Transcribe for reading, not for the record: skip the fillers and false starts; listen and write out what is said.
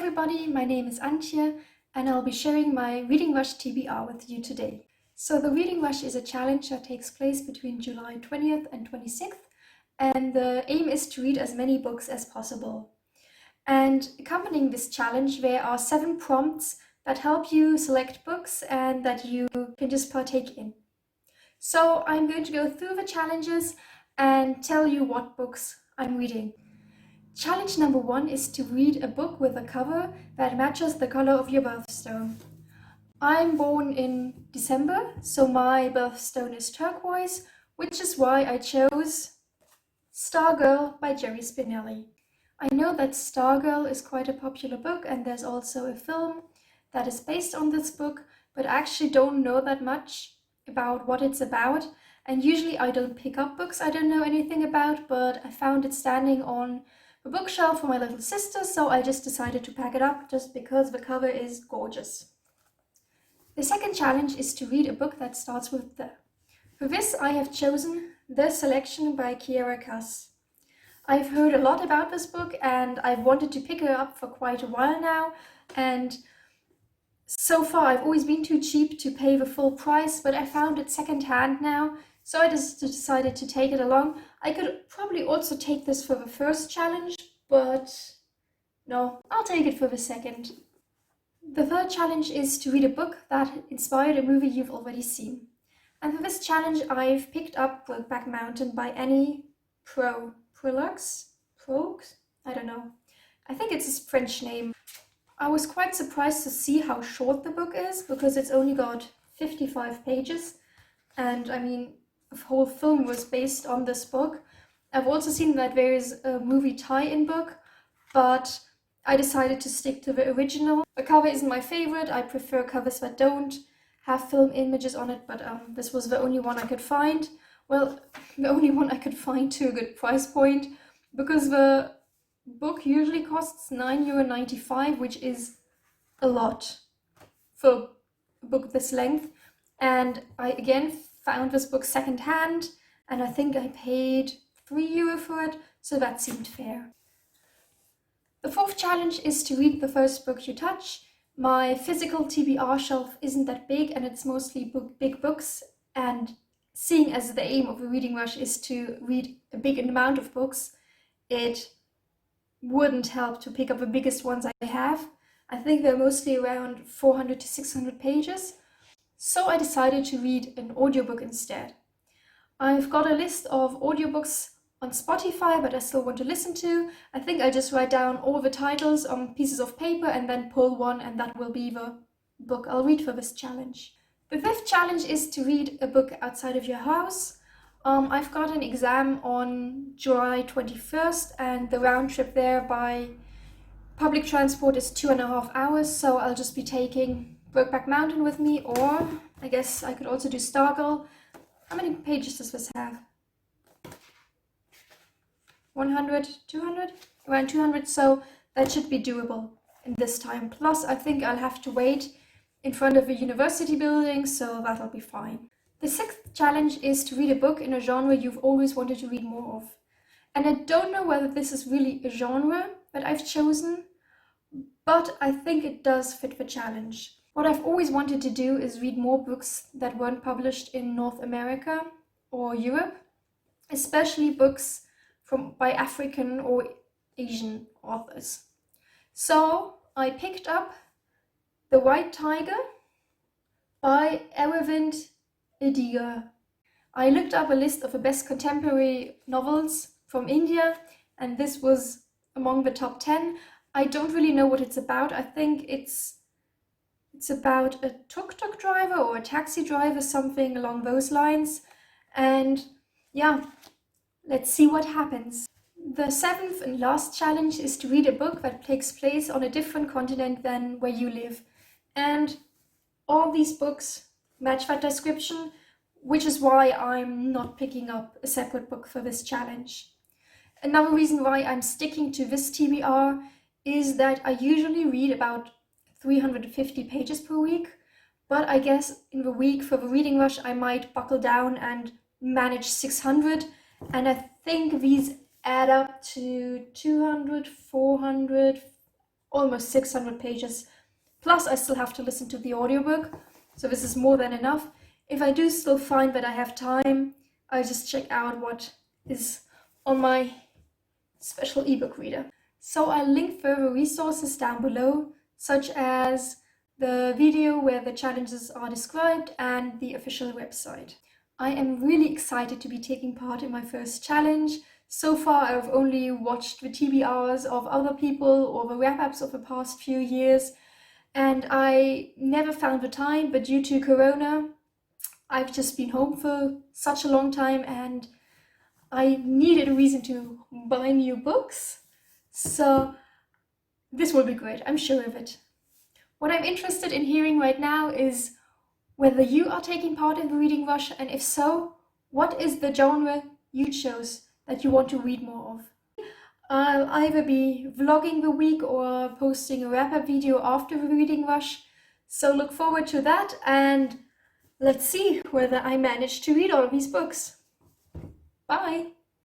everybody, my name is Antje and I'll be sharing my Reading Rush TBR with you today. So the Reading Rush is a challenge that takes place between July 20th and 26th, and the aim is to read as many books as possible. And accompanying this challenge there are 7 prompts that help you select books and that you can just partake in. So I'm going to go through the challenges and tell you what books I'm reading. Challenge number 1 is to read a book with a cover that matches the color of your birthstone. I'm born in December, so my birthstone is turquoise, which is why I chose Stargirl by Jerry Spinelli. I know that Stargirl is quite a popular book and there's also a film that is based on this book, but I actually don't know that much about what it's about, and usually I don't pick up books I don't know anything about, but I found it standing on a bookshelf for my little sister, so I just decided to pack it up just because the cover is gorgeous. The second challenge is to read a book that starts with the. For this I have chosen The Selection by Kiera Cass. I've heard a lot about this book and I've wanted to pick her up for quite a while now, and so far I've always been too cheap to pay the full price, but I found it second-hand now, so I just decided to take it along. I could probably also take this for the first challenge, but no, I'll take it for the second. The third challenge is to read a book that inspired a movie you've already seen. And for this challenge I've picked up Brokeback Mountain by Annie Proulx? I don't know. I think it's his French name. I was quite surprised to see how short the book is, because it's only got 55 pages, and I mean, the whole film was based on this book. I've also seen that there is a movie tie-in book, but I decided to stick to the original. The cover isn't my favorite. I prefer covers that don't have film images on it, but this was the only one I could find. Well, the only one I could find to a good price point, because the book usually costs €9.95, which is a lot for a book this length. And I again found this book second-hand, and I think I paid €3 for it, so that seemed fair. The fourth challenge is to read the first book you touch. My physical TBR shelf isn't that big and it's mostly big books, and seeing as the aim of a reading rush is to read a big amount of books, it wouldn't help to pick up the biggest ones I have. I think they're mostly around 400 to 600 pages. So I decided to read an audiobook instead. I've got a list of audiobooks on Spotify that I still want to listen to. I think I just write down all the titles on pieces of paper and then pull one, and that will be the book I'll read for this challenge. The fifth challenge is to read a book outside of your house. I've got an exam on July 21st and the round trip there by public transport is 2.5 hours, so I'll just be taking Brokeback Mountain with me, or I guess I could also do Stargirl. How many pages does this have? 100, 200? Around 200, so that should be doable in this time. Plus, I think I'll have to wait in front of a university building, so that'll be fine. The sixth challenge is to read a book in a genre you've always wanted to read more of. And I don't know whether this is really a genre that I've chosen, but I think it does fit the challenge. What I've always wanted to do is read more books that weren't published in North America or Europe, especially books by African or Asian authors. So I picked up The White Tiger by Aravind Ediga. I looked up a list of the best contemporary novels from India, and this was among the top 10. I don't really know what it's about. I think it's about a tuk-tuk driver or a taxi driver, something along those lines. And yeah, let's see what happens. The seventh and last challenge is to read a book that takes place on a different continent than where you live. And all these books match that description, which is why I'm not picking up a separate book for this challenge. Another reason why I'm sticking to this TBR is that I usually read about 350 pages per week, but I guess in the week for the reading rush I might buckle down and manage 600, and I think these add up to 200, 400, almost 600 pages. Plus I still have to listen to the audiobook, so this is more than enough. If I do still find that I have time, I just check out what is on my special ebook reader. So I'll link further resources down below, such as the video where the challenges are described and the official website. I am really excited to be taking part in my first challenge. So far I've only watched the TBRs of other people or the wrap-ups of the past few years, and I never found the time, but due to Corona I've just been home for such a long time and I needed a reason to buy new books. So this will be great, I'm sure of it. What I'm interested in hearing right now is whether you are taking part in the reading rush, and if so, what is the genre you chose that you want to read more of. I'll either be vlogging the week or posting a wrap-up video after the reading rush, so look forward to that, and let's see whether I manage to read all these books. Bye!